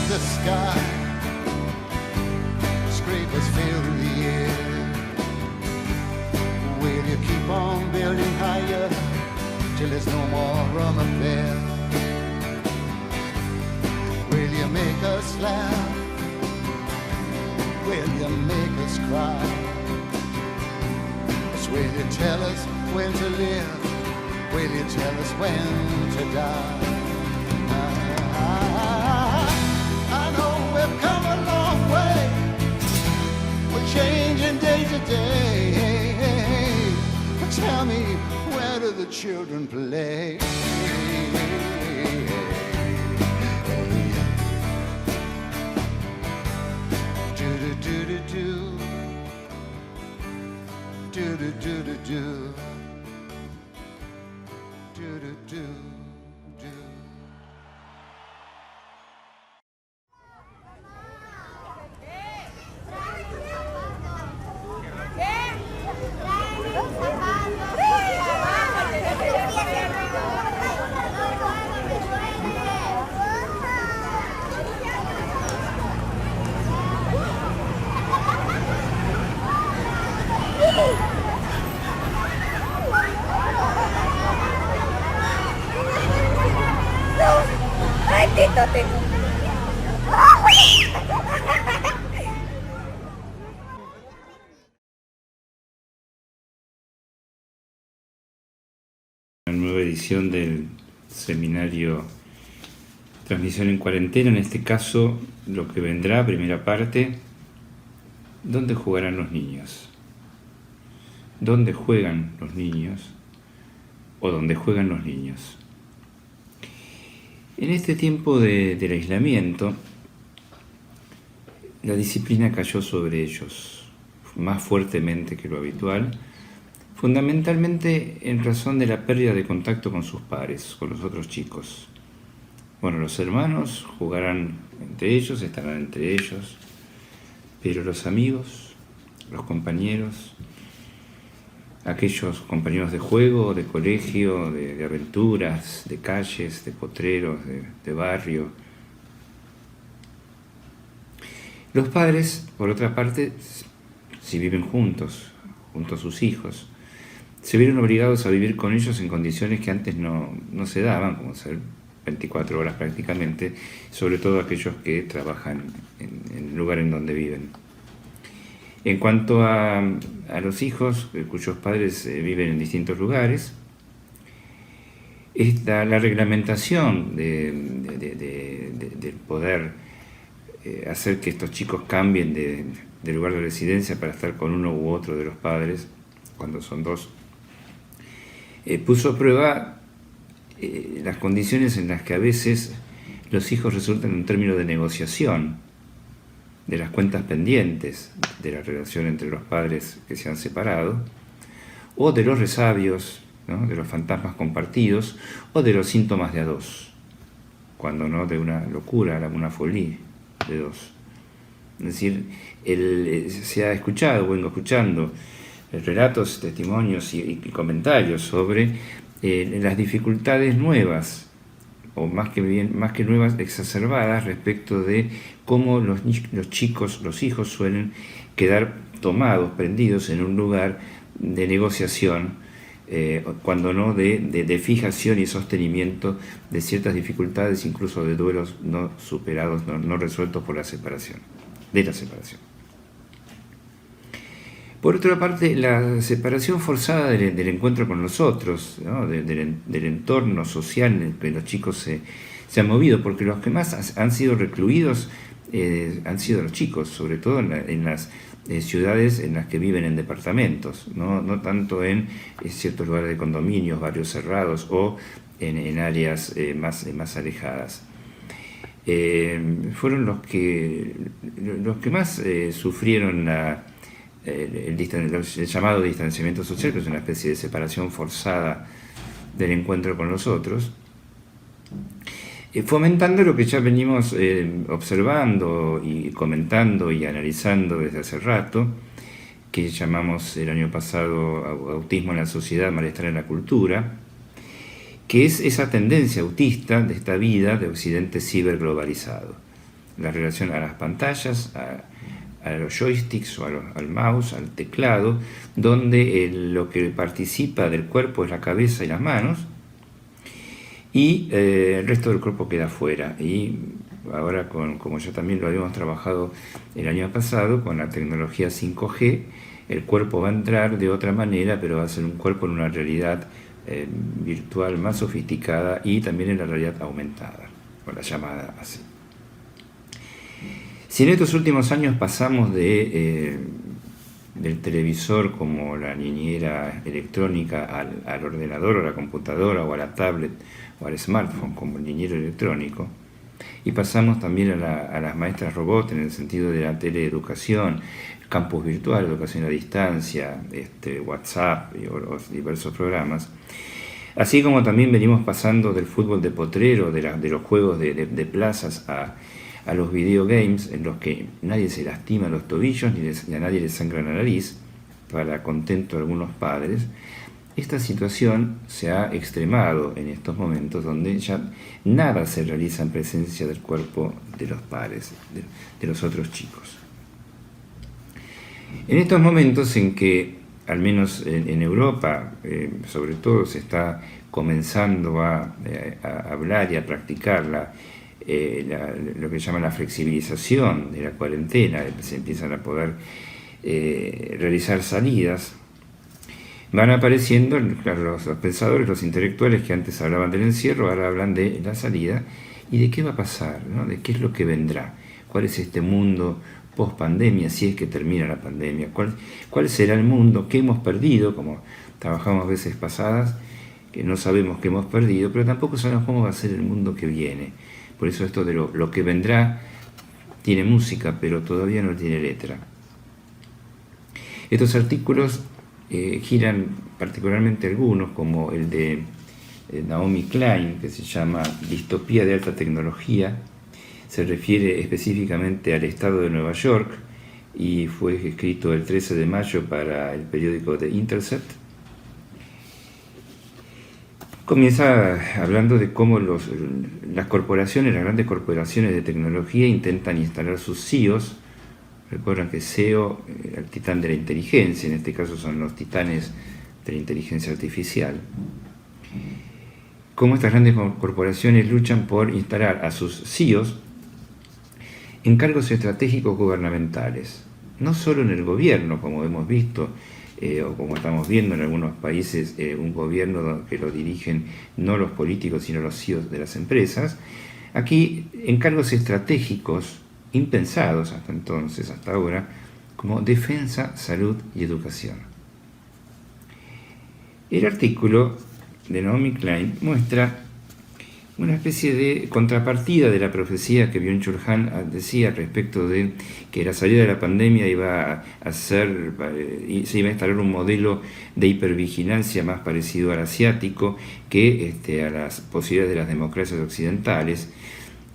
the sky, scrapers fill the air. Will you keep on building higher till there's no more room up there? Will you make us laugh? Will you make us cry? Will you tell us when to live? Will you tell us when to die? I know we've come a long way. We're changing day to day. But tell me, where do the children play? Do-do-do-do-do. Do-do-do-do-do. Do-do-do-do. Ay, Tito, Tito. Una nueva edición del seminario Transmisión en Cuarentena, en este caso lo que vendrá, primera parte, ¿dónde jugarán los niños? ¿Dónde juegan los niños? ¿O dónde juegan los niños? En este tiempo del aislamiento, la disciplina cayó sobre ellos más fuertemente que lo habitual, fundamentalmente en razón de la pérdida de contacto con sus pares, con los otros chicos. Bueno, los hermanos jugarán entre ellos, estarán entre ellos, pero los amigos, los compañeros, aquellos compañeros de juego, de colegio, de aventuras, de calles, de potreros, de barrio. Los padres, por otra parte, si viven juntos, junto a sus hijos, se vieron obligados a vivir con ellos en condiciones que antes no se daban, como ser 24 horas prácticamente, sobre todo aquellos que trabajan en el lugar en donde viven. En cuanto a los hijos cuyos padres viven en distintos lugares, la reglamentación del poder hacer que estos chicos cambien de lugar de residencia para estar con uno u otro de los padres, cuando son dos, puso a prueba las condiciones en las que a veces los hijos resultan un término de negociación de las cuentas pendientes de la relación entre los padres que se han separado, o de los resabios, ¿no?, de los fantasmas compartidos, o de los síntomas de a dos, cuando no de una locura, una folie de dos. Es decir, se ha escuchado, vengo escuchando relatos, testimonios y comentarios sobre las dificultades nuevas, o más que nuevas, exacerbadas, respecto de cómo los chicos, los hijos, suelen quedar tomados, prendidos en un lugar de negociación, cuando no de fijación y sostenimiento de ciertas dificultades, incluso de duelos no superados, no resueltos por la separación, de la separación. Por otra parte, la separación forzada del encuentro con los otros, ¿no?, del entorno social en el que los chicos se han movido, porque los que más han sido recluidos han sido los chicos, sobre todo en las ciudades en las que viven en departamentos, no tanto en ciertos lugares de condominios, barrios cerrados o en áreas más alejadas. Fueron los que más sufrieron el llamado distanciamiento social, que es una especie de separación forzada del encuentro con los otros, fomentando lo que ya venimos observando y comentando y analizando desde hace rato, que llamamos el año pasado autismo en la sociedad, malestar en la cultura, que es esa tendencia autista de esta vida de Occidente ciberglobalizado. la relación a las pantallas, a los joysticks o al mouse, al teclado, donde lo que participa del cuerpo es la cabeza y las manos, y el resto del cuerpo queda fuera. Y ahora, como ya también lo habíamos trabajado el año pasado, con la tecnología 5G, el cuerpo va a entrar de otra manera, pero va a ser un cuerpo en una realidad virtual más sofisticada y también en la realidad aumentada, o la llamada así. Si en estos últimos años pasamos del televisor como la niñera electrónica al ordenador o a la computadora o a la tablet o al smartphone como el niñero electrónico, y pasamos también a las maestras robot en el sentido de la teleeducación, campus virtual, educación a distancia, WhatsApp y los diversos programas, así como también venimos pasando del fútbol de potrero, de los juegos de plazas a los videogames en los que nadie se lastima los tobillos ni a nadie le sangra la nariz, para contento de algunos padres. Esta situación se ha extremado en estos momentos donde ya nada se realiza en presencia del cuerpo de los padres, de los otros chicos. En estos momentos en que, al menos en Europa, sobre todo se está comenzando a hablar y a practicar lo que llaman la flexibilización de la cuarentena, se empiezan a poder realizar salidas, van apareciendo los pensadores, los intelectuales que antes hablaban del encierro, ahora hablan de la salida y de qué va a pasar, ¿no? De qué es lo que vendrá, cuál es este mundo post pandemia, si es que termina la pandemia, cuál será el mundo que hemos perdido, como trabajamos veces pasadas, que no sabemos que hemos perdido, pero tampoco sabemos cómo va a ser el mundo que viene. Por eso esto de lo que vendrá tiene música, pero todavía no tiene letra. Estos artículos giran particularmente algunos, como el de Naomi Klein, que se llama Distopía de alta tecnología. Se refiere específicamente al estado de Nueva York y fue escrito el 13 de mayo para el periódico The Intercept. Comienza hablando de cómo las corporaciones, las grandes corporaciones de tecnología intentan instalar sus CEOs. Recuerdan que CEO, el titán de la inteligencia, en este caso son los titanes de la inteligencia artificial. Cómo estas grandes corporaciones luchan por instalar a sus CEOs en cargos estratégicos gubernamentales, no solo en el gobierno, como hemos visto, o como estamos viendo en algunos países, un gobierno que lo dirigen no los políticos, sino los CEOs de las empresas. Aquí, en cargos estratégicos, impensados hasta entonces, hasta ahora, como defensa, salud y educación. El artículo de Naomi Klein muestra una especie de contrapartida de la profecía que Byung-Chul Han decía respecto de que la salida de la pandemia iba a ser, y se iba a instalar un modelo de hipervigilancia más parecido al asiático que a las posibilidades de las democracias occidentales.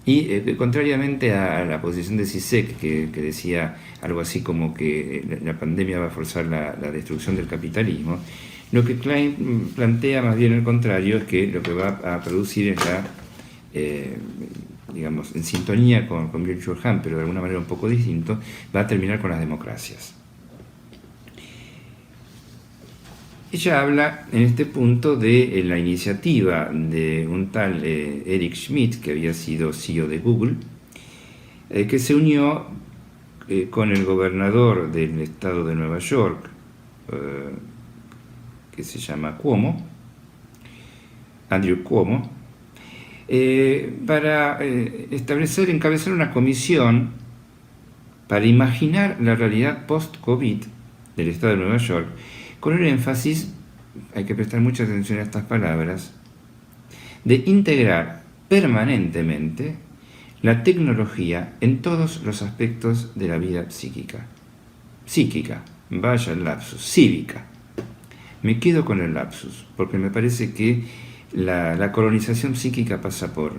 Y contrariamente a la posición de Zizek, que decía algo así como que la pandemia va a forzar la destrucción del capitalismo, lo que Klein plantea más bien al contrario es que lo que va a producir es digamos, en sintonía con Byung-Chul Han, pero de alguna manera un poco distinto, va a terminar con las democracias. Ella habla en este punto de la iniciativa de un tal Eric Schmidt, que había sido CEO de Google, que se unió con el gobernador del estado de Nueva York, que se llama Cuomo, Andrew Cuomo, para encabezar una comisión para imaginar la realidad post-COVID del estado de Nueva York, con el énfasis, hay que prestar mucha atención a estas palabras, de integrar permanentemente la tecnología en todos los aspectos de la vida psíquica. Psíquica, vaya el lapsus, cívica. Me quedo con el lapsus, porque me parece que la colonización psíquica pasa por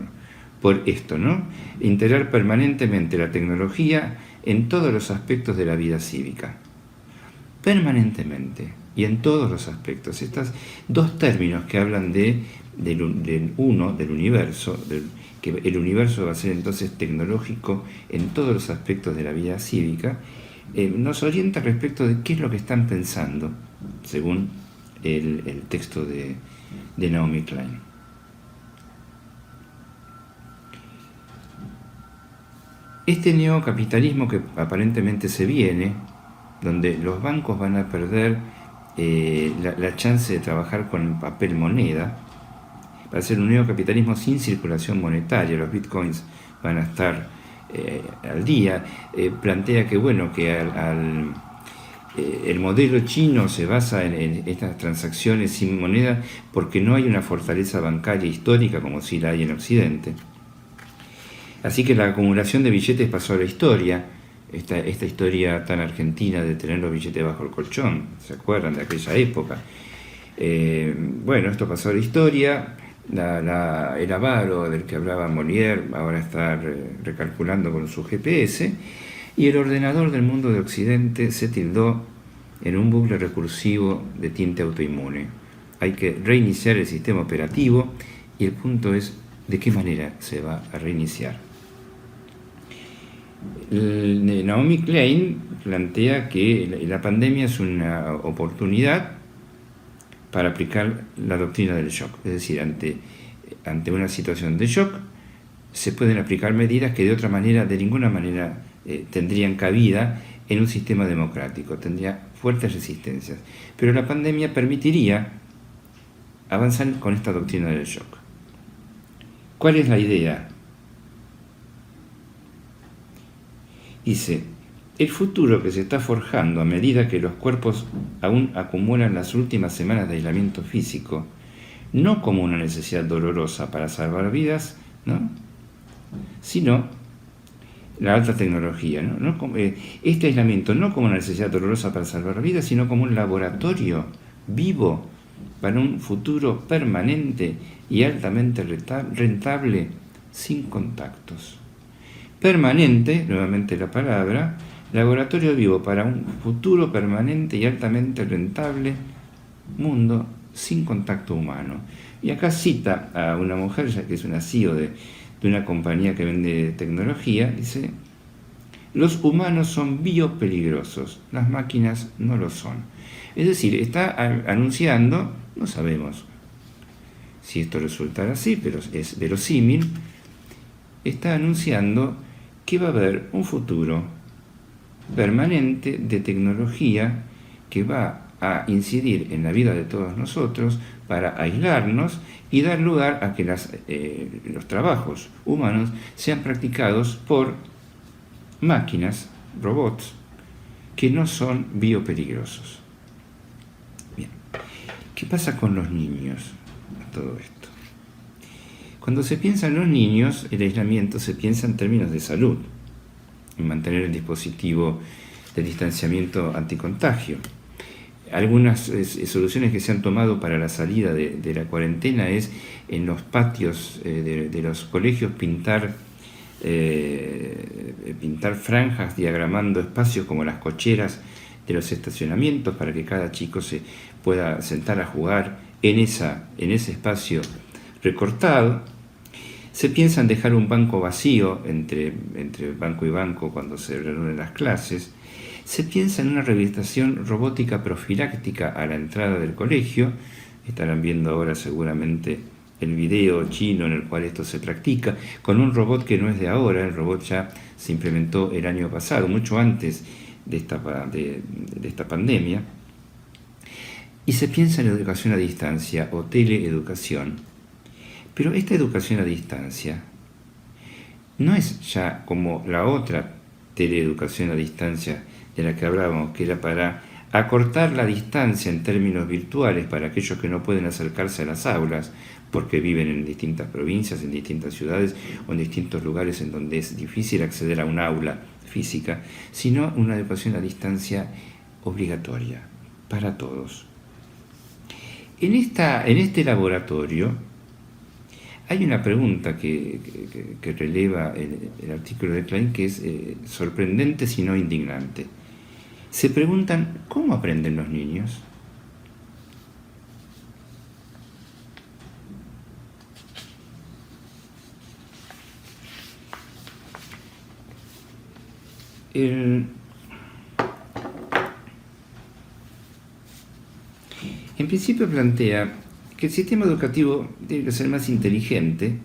esto, ¿no? Integrar permanentemente la tecnología en todos los aspectos de la vida cívica. Permanentemente. y en todos los aspectos. Estos dos términos que hablan del universo, que el universo va a ser entonces tecnológico en todos los aspectos de la vida cívica, nos orienta respecto de qué es lo que están pensando, según el texto de Naomi Klein. Este neocapitalismo que aparentemente se viene, donde los bancos van a perder la chance de trabajar con papel moneda, va a ser un neocapitalismo sin circulación monetaria, los bitcoins van a estar al día, plantea que bueno, que el modelo chino se basa en estas transacciones sin moneda porque no hay una fortaleza bancaria histórica como sí la hay en Occidente. Así que la acumulación de billetes pasó a la historia, esta historia tan argentina de tener los billetes bajo el colchón, ¿se acuerdan de aquella época? Bueno, esto pasó a la historia, el avaro del que hablaba Molière ahora está recalculando con su GPS, y el ordenador del mundo de Occidente se tildó en un bucle recursivo de tinte autoinmune. Hay que reiniciar el sistema operativo y el punto es de qué manera se va a reiniciar. Naomi Klein plantea que la pandemia es una oportunidad para aplicar la doctrina del shock, es decir, ante una situación de shock se pueden aplicar medidas que de otra manera, de ninguna manera tendrían cabida en un sistema democrático, tendría fuertes resistencias, pero la pandemia permitiría avanzar con esta doctrina del shock. ¿Cuál es la idea? Dice, el futuro que se está forjando a medida que los cuerpos aún acumulan las últimas semanas de aislamiento físico, no como una necesidad dolorosa para salvar vidas, ¿no?, sino la alta tecnología, ¿no? Este aislamiento no como una necesidad dolorosa para salvar vidas, sino como un laboratorio vivo para un futuro permanente y altamente rentable sin contactos. Permanente, nuevamente la palabra, laboratorio vivo para un futuro permanente y altamente rentable mundo sin contacto humano. Y acá cita a una mujer, ya que es una CEO de una compañía que vende tecnología, dice, los humanos son biopeligrosos, las máquinas no lo son. Es decir, está anunciando, no sabemos si esto resultará así, pero es verosímil, está anunciando que va a haber un futuro permanente de tecnología que va a incidir en la vida de todos nosotros para aislarnos y dar lugar a que los trabajos humanos sean practicados por máquinas, robots, que no son biopeligrosos. Bien, ¿qué pasa con los niños a todo esto? Cuando se piensa en los niños, el aislamiento se piensa en términos de salud, en mantener el dispositivo de distanciamiento anticontagio. Algunas soluciones que se han tomado para la salida de la cuarentena es en los patios de los colegios pintar franjas diagramando espacios como las cocheras de los estacionamientos para que cada chico se pueda sentar a jugar en ese espacio recortado. Se piensa en dejar un banco vacío entre banco y banco cuando se reúnen las clases. Se piensa en una rehabilitación robótica profiláctica a la entrada del colegio. Estarán viendo ahora seguramente el video chino en el cual esto se practica, con un robot que no es de ahora. El robot ya se implementó el año pasado, mucho antes de esta pandemia. Y se piensa en educación a distancia o teleeducación. Pero esta educación a distancia no es ya como la otra teleeducación a distancia de la que hablábamos, que era para acortar la distancia en términos virtuales para aquellos que no pueden acercarse a las aulas porque viven en distintas provincias, en distintas ciudades o en distintos lugares en donde es difícil acceder a un aula física, sino una educación a distancia obligatoria para todos. En este laboratorio hay una pregunta que releva el artículo de Klein que es sorprendente si no indignante. Se preguntan, ¿cómo aprenden los niños? En principio plantea que el sistema educativo tiene que ser más inteligente,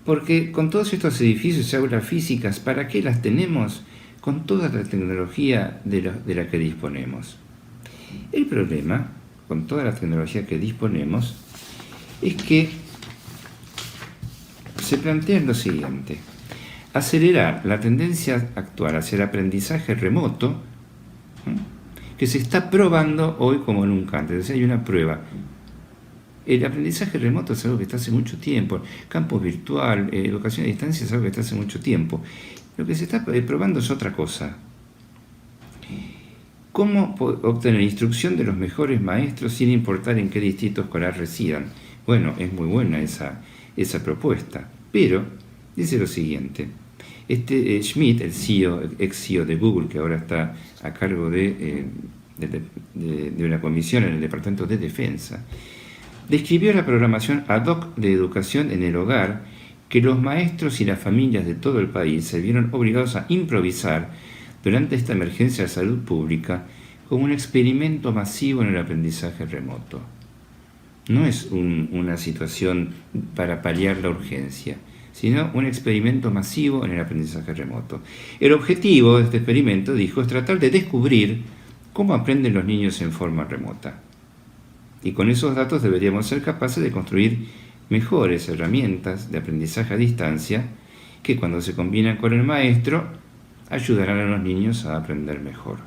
porque con todos estos edificios y aulas físicas, ¿para qué las tenemos con toda la tecnología de la que disponemos? El problema, con toda la tecnología que disponemos, es que se plantea lo siguiente: acelerar la tendencia actual hacia el aprendizaje remoto, que se está probando hoy como nunca antes. Es decir, hay una prueba. El aprendizaje remoto es algo que está hace mucho tiempo. Campus virtual, educación a distancia es algo que está hace mucho tiempo. Lo que se está probando es otra cosa. ¿Cómo obtener instrucción de los mejores maestros sin importar en qué distrito escolar residan? Bueno, es muy buena esa propuesta, pero dice lo siguiente. Schmidt, el CEO, ex CEO de Google, que ahora está a cargo de una comisión en el Departamento de Defensa, describió la programación ad hoc de educación en el hogar que los maestros y las familias de todo el país se vieron obligados a improvisar durante esta emergencia de salud pública como un experimento masivo en el aprendizaje remoto. No es una situación para paliar la urgencia, sino un experimento masivo en el aprendizaje remoto. El objetivo de este experimento, dijo, es tratar de descubrir cómo aprenden los niños en forma remota. Y con esos datos deberíamos ser capaces de construir mejores herramientas de aprendizaje a distancia que, cuando se combinan con el maestro, ayudarán a los niños a aprender mejor.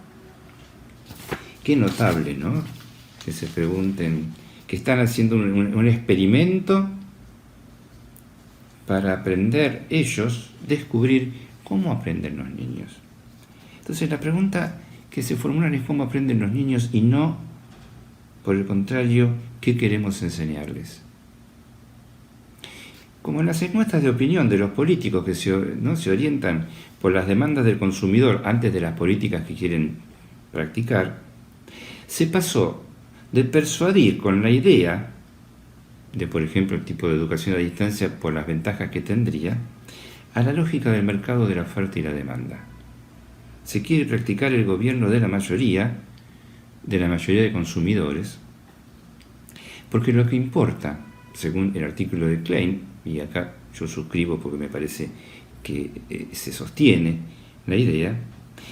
Qué notable, ¿no? Que se pregunten, que están haciendo un experimento para aprender ellos, descubrir cómo aprenden los niños. Entonces la pregunta que se formulan es cómo aprenden los niños y no, por el contrario, qué queremos enseñarles. Como en las encuestas de opinión de los políticos que se orientan por las demandas del consumidor antes de las políticas que quieren practicar, se pasó de persuadir con la idea de, por ejemplo, el tipo de educación a distancia por las ventajas que tendría, a la lógica del mercado de la oferta y la demanda. Se quiere practicar el gobierno de la mayoría de consumidores, porque lo que importa, según el artículo de Klein, y acá yo suscribo porque me parece que se sostiene la idea,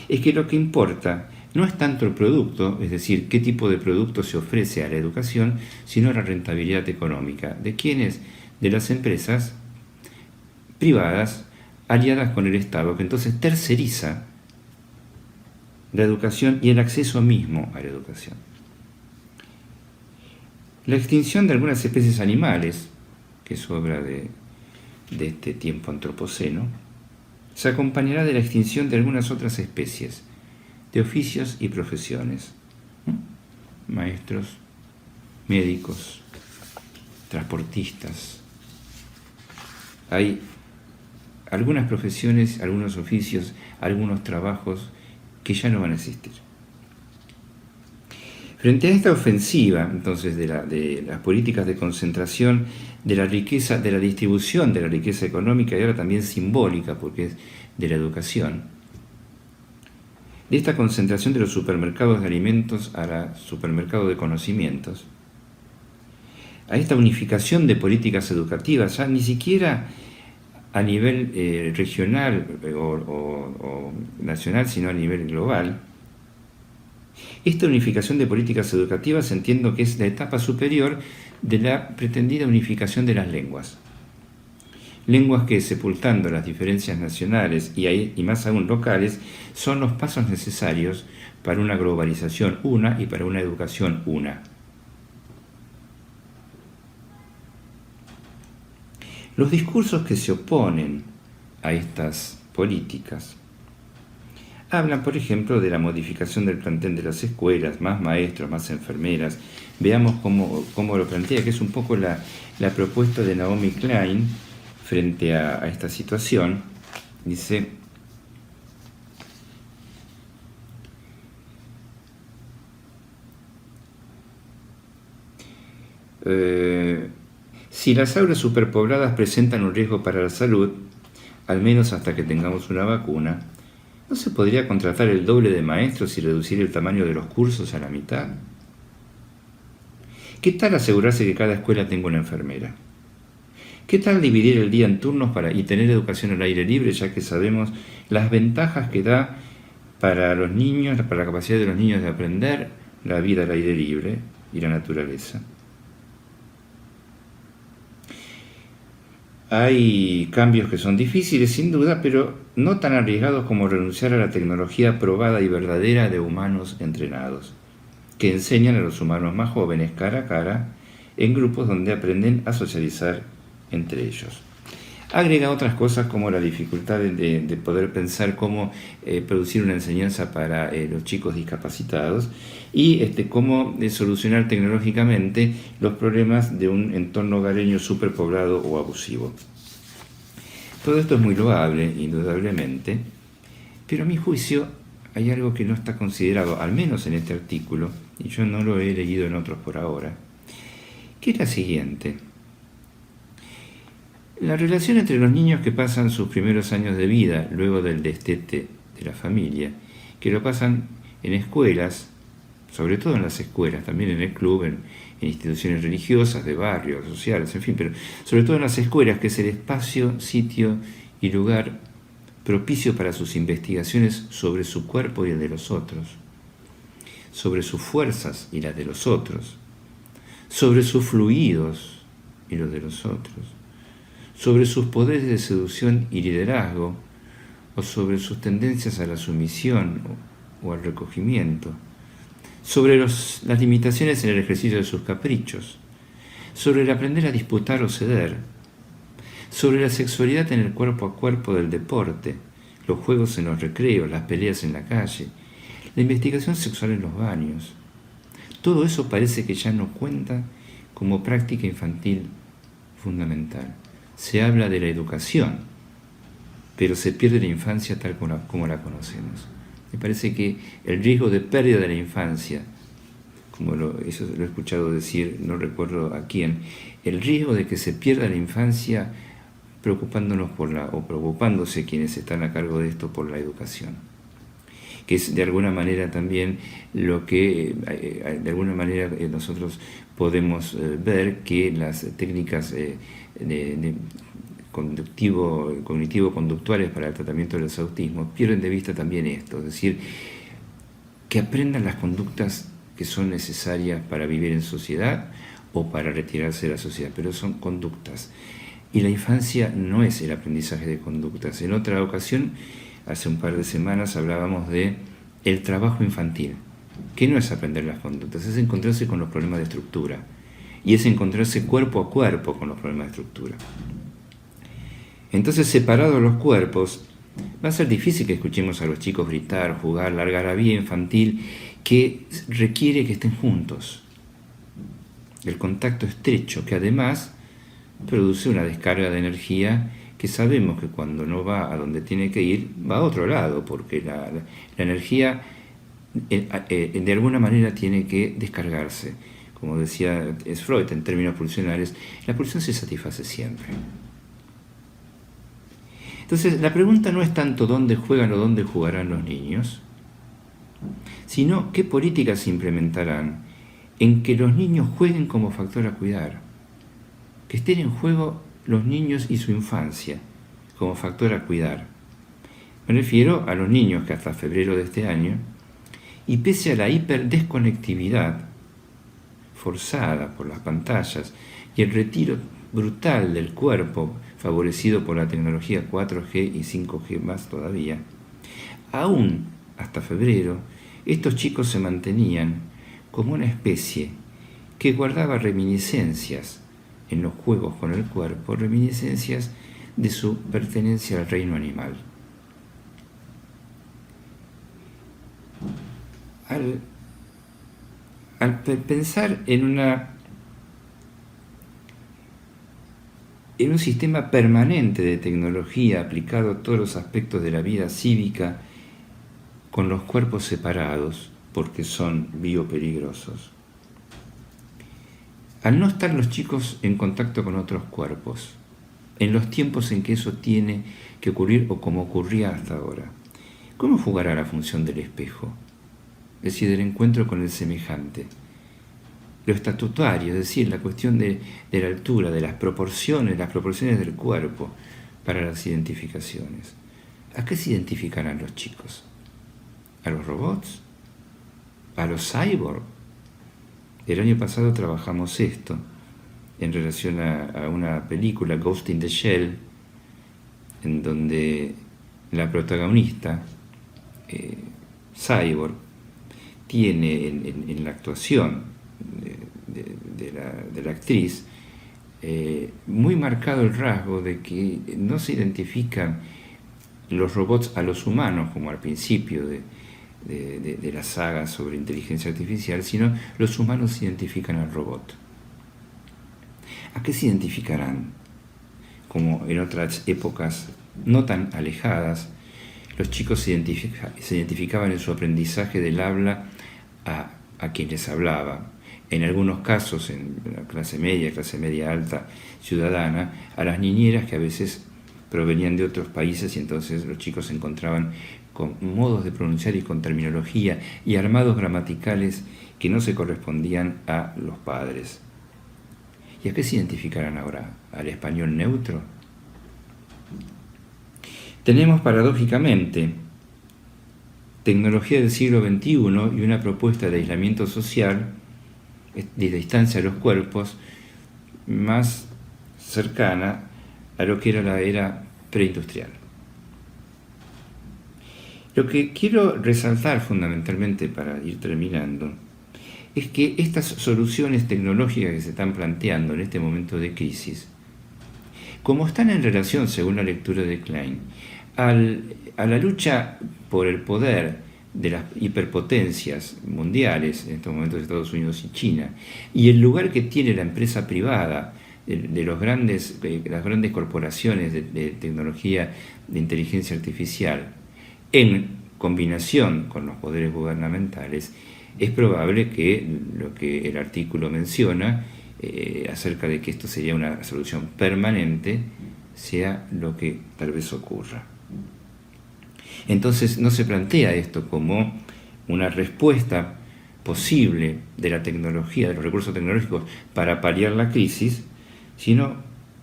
es que lo que importa no es tanto el producto, es decir, qué tipo de producto se ofrece a la educación, sino la rentabilidad económica. ¿De quiénes? De las empresas privadas aliadas con el Estado, que entonces terceriza la educación y el acceso mismo a la educación. La extinción de algunas especies animales, que es obra de este tiempo antropoceno, se acompañará de la extinción de algunas otras especies, de oficios y profesiones, maestros, médicos, transportistas. Hay algunas profesiones, algunos oficios, algunos trabajos que ya no van a existir. Frente a esta ofensiva, entonces, de las políticas de concentración de la riqueza, de la distribución de la riqueza económica y ahora también simbólica, porque es de la educación, de esta concentración de los supermercados de alimentos a la supermercado de conocimientos, a esta unificación de políticas educativas, ya ni siquiera a nivel regional o nacional, sino a nivel global. Esta unificación de políticas educativas entiendo que es la etapa superior de la pretendida unificación de las lenguas. Lenguas que, sepultando las diferencias nacionales y más aún locales, son los pasos necesarios para una globalización una y para una educación una. Los discursos que se oponen a estas políticas hablan, por ejemplo, de la modificación del plantel de las escuelas, más maestros, más enfermeras. Veamos cómo lo plantea, que es un poco la propuesta de Naomi Klein frente a esta situación. Dice: si las aulas superpobladas presentan un riesgo para la salud, al menos hasta que tengamos una vacuna, ¿No se podría contratar el doble de maestros y reducir el tamaño de los cursos a la mitad? ¿Qué tal asegurarse que cada escuela tenga una enfermera? ¿Qué tal dividir el día en turnos y tener educación al aire libre, ya que sabemos las ventajas que da para los niños, para la capacidad de los niños de aprender la vida al aire libre y la naturaleza? Hay cambios que son difíciles, sin duda, pero no tan arriesgados como renunciar a la tecnología probada y verdadera de humanos entrenados, que enseñan a los humanos más jóvenes cara a cara en grupos donde aprenden a socializar entre ellos. Agrega otras cosas como la dificultad de poder pensar cómo producir una enseñanza para los chicos discapacitados y cómo solucionar tecnológicamente los problemas de un entorno hogareño superpoblado o abusivo. Todo esto es muy loable, indudablemente, pero a mi juicio hay algo que no está considerado, al menos en este artículo, y yo no lo he leído en otros por ahora, que es la siguiente. La relación entre los niños que pasan sus primeros años de vida, luego del destete de la familia, que lo pasan en escuelas, sobre todo en las escuelas, también en el club, en instituciones religiosas, de barrios, sociales, en fin, pero sobre todo en las escuelas, que es el espacio, sitio y lugar propicio para sus investigaciones sobre su cuerpo y el de los otros, sobre sus fuerzas y las de los otros, sobre sus fluidos y los de los otros, sobre sus poderes de seducción y liderazgo, o sobre sus tendencias a la sumisión o al recogimiento, sobre las limitaciones en el ejercicio de sus caprichos, sobre el aprender a disputar o ceder, sobre la sexualidad en el cuerpo a cuerpo del deporte, los juegos en los recreos, las peleas en la calle, la investigación sexual en los baños. Todo eso parece que ya no cuenta como práctica infantil fundamental. Se habla de la educación, pero se pierde la infancia tal como la conocemos. Me parece que el riesgo de pérdida de la infancia, eso lo he escuchado decir, no recuerdo a quién, el riesgo de que se pierda la infancia preocupándonos o preocupándose quienes están a cargo de esto por la educación, que es de alguna manera también lo que de alguna manera podemos ver que las técnicas cognitivo-conductuales para el tratamiento de los autismos pierden de vista también esto, es decir, que aprendan las conductas que son necesarias para vivir en sociedad o para retirarse de la sociedad, pero son conductas. Y la infancia no es el aprendizaje de conductas. En otra ocasión, hace un par de semanas, hablábamos de el trabajo infantil, que no es aprender las conductas, es encontrarse con los problemas de estructura, y es encontrarse cuerpo a cuerpo con los problemas de estructura. Entonces, separados los cuerpos, va a ser difícil que escuchemos a los chicos gritar, jugar, la algarabía infantil, que requiere que estén juntos. El contacto estrecho, que además produce una descarga de energía que sabemos que cuando no va a donde tiene que ir, va a otro lado, porque la energía de alguna manera tiene que descargarse. Como decía Freud en términos pulsionales, la pulsión se satisface siempre. Entonces, la pregunta no es tanto dónde juegan o dónde jugarán los niños, sino qué políticas se implementarán en que los niños jueguen como factor a cuidar, que estén en juego los niños y su infancia como factor a cuidar. Me refiero a los niños que hasta febrero de este año, y pese a la hiperdesconectividad forzada por las pantallas y el retiro brutal del cuerpo favorecido por la tecnología 4G y 5G más todavía, aún hasta febrero, estos chicos se mantenían como una especie que guardaba reminiscencias en los juegos con el cuerpo, reminiscencias de su pertenencia al reino animal. Al pensar en un sistema permanente de tecnología aplicado a todos los aspectos de la vida cívica, con los cuerpos separados, porque son biopeligrosos. Al no estar los chicos en contacto con otros cuerpos, en los tiempos en que eso tiene que ocurrir o como ocurría hasta ahora, ¿cómo jugará la función del espejo? Es decir, del encuentro con el semejante. Lo estatutario, es decir, la cuestión de la altura, de las proporciones del cuerpo para las identificaciones. ¿A qué se identificarán los chicos? ¿A los robots? ¿A los cyborg? El año pasado trabajamos esto en relación a una película, Ghost in the Shell, en donde la protagonista, cyborg, tiene en la actuación de la actriz muy marcado el rasgo de que no se identifican los robots a los humanos, como al principio de la saga sobre inteligencia artificial, sino los humanos se identifican al robot. ¿A qué se identificarán? Como en otras épocas no tan alejadas, los chicos se identificaban en su aprendizaje del habla a quien les hablaba. En algunos casos, en la clase media alta ciudadana, a las niñeras que a veces provenían de otros países, y entonces los chicos se encontraban con modos de pronunciar y con terminología y armados gramaticales que no se correspondían a los padres. ¿Y a qué se identificarán ahora? ¿Al español neutro? Tenemos paradójicamente tecnología del siglo XXI y una propuesta de aislamiento social, de distancia a los cuerpos, más cercana a lo que era la era preindustrial. Lo que quiero resaltar fundamentalmente para ir terminando es que estas soluciones tecnológicas que se están planteando en este momento de crisis, como están en relación, según la lectura de Klein, a la lucha por el poder de las hiperpotencias mundiales, en estos momentos Estados Unidos y China, y el lugar que tiene la empresa privada, de las grandes corporaciones de tecnología de inteligencia artificial, en combinación con los poderes gubernamentales, es probable que lo que el artículo menciona acerca de que esto sería una solución permanente sea lo que tal vez ocurra. Entonces no se plantea esto como una respuesta posible de la tecnología, de los recursos tecnológicos para paliar la crisis, sino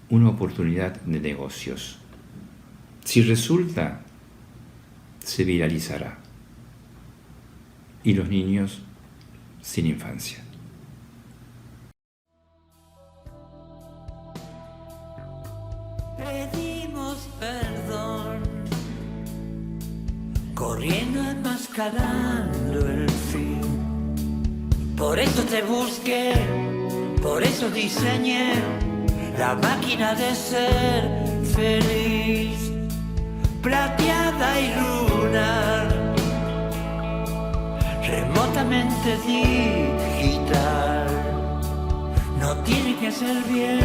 una oportunidad de negocios. Si resulta, se viralizará. Y los niños sin infancia. Pedimos perdón, corriendo enmascarando el fin. Por eso te busqué, por eso diseñé la máquina de ser feliz, plateada y lunar, remotamente digital. No tiene que hacer bien,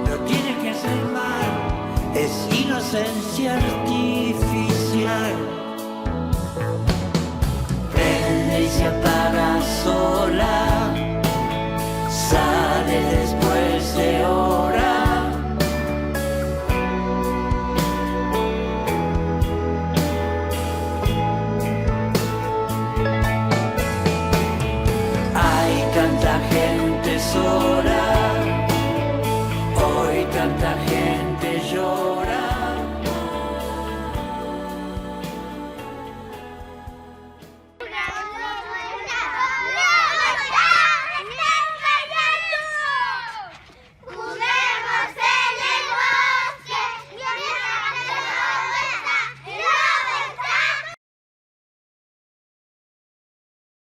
no tiene que hacer mal, es inocencia artificial. Prende y se apaga sola.